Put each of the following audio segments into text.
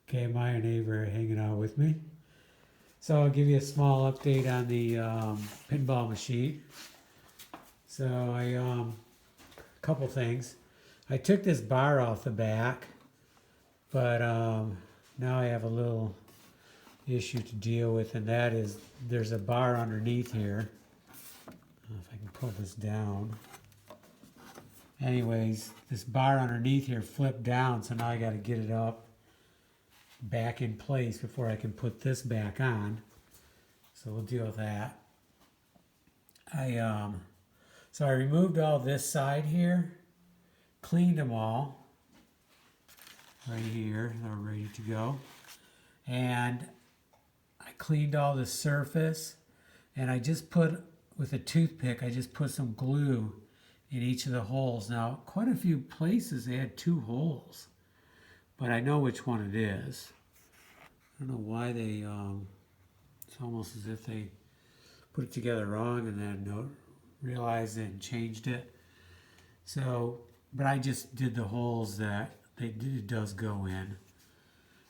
Okay, Maya and Avery are hanging out with me. So I'll give you a small update on the pinball machine. So a couple things. I took this bar off the back, but now I have a little issue to deal with, and that is there's a bar underneath here. I don't know if I can pull this down. Anyways, this bar underneath here flipped down, so now I got to get it up back in place before I can put this back on. So we'll deal with that. So I removed all this side here, cleaned them all right here. They're ready to go. And I cleaned all the surface, and I just put, with a toothpick, I just put some glue in each of the holes. Now, quite a few places they had 2 holes, but I know which one it is. I don't know why they, it's almost as if they put it together wrong and then realized it and changed it. So, but I just did the holes that it does go in.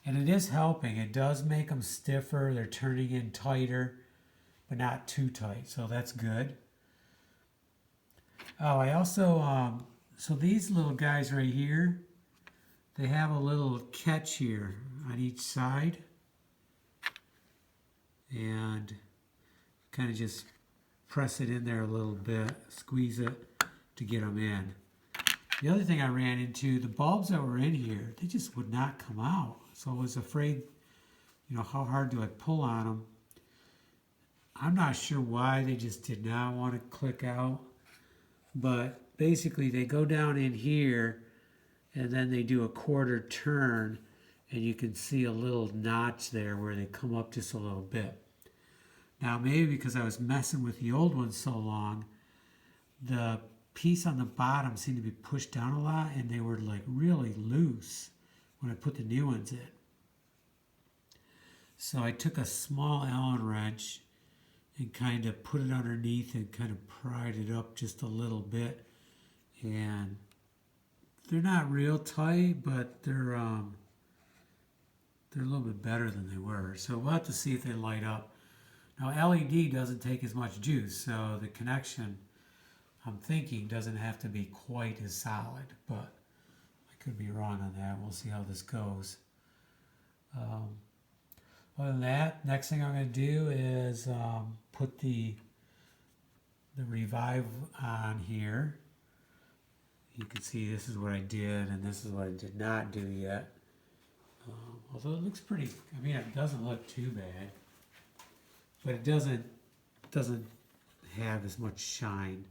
And it is helping. It does make them stiffer. They're turning in tighter, but not too tight. So that's good. Oh, I also, so these little guys right here, they have a little catch here on each side. And kind of just press it in there a little bit, squeeze it to get them in. The other thing I ran into, the bulbs that were in here, they just would not come out. So I was afraid, how hard do I pull on them? I'm not sure why they just did not want to click out. But basically they go down in here and then they do a quarter turn, and you can see a little notch there where they come up just a little bit. Now maybe because I was messing with the old ones so long, the piece on the bottom seemed to be pushed down a lot, and they were like really loose when I put the new ones in. So I took a small Allen wrench and kind of put it underneath and kind of pried it up just a little bit. And they're not real tight, but they're a little bit better than they were. So we'll have to see if they light up. Now LED doesn't take as much juice, so the connection, I'm thinking, doesn't have to be quite as solid, but I could be wrong on that. We'll see how this goes. Other than that, next thing I'm going to do is put the Revive on here. You can see this is what I did, and this is what I did not do yet. Although it looks pretty, it doesn't look too bad, but it doesn't have as much shine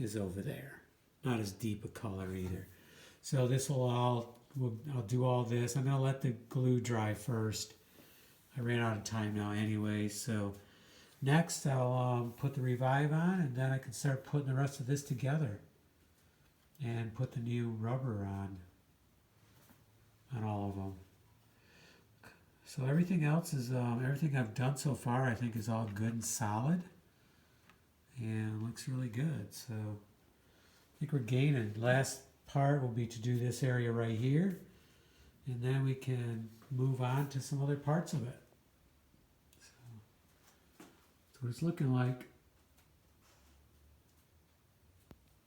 as over there. Not as deep a color either. So this I'll do all this. I'm going to let the glue dry first. I ran out of time now anyway, so next I'll put the Revive on, and then I can start putting the rest of this together and put the new rubber on all of them. So everything else is, everything I've done so far I think is all good and solid and looks really good. So I think we're gaining. Last part will be to do this area right here, and then we can move on to some other parts of it. So that's what it's looking like.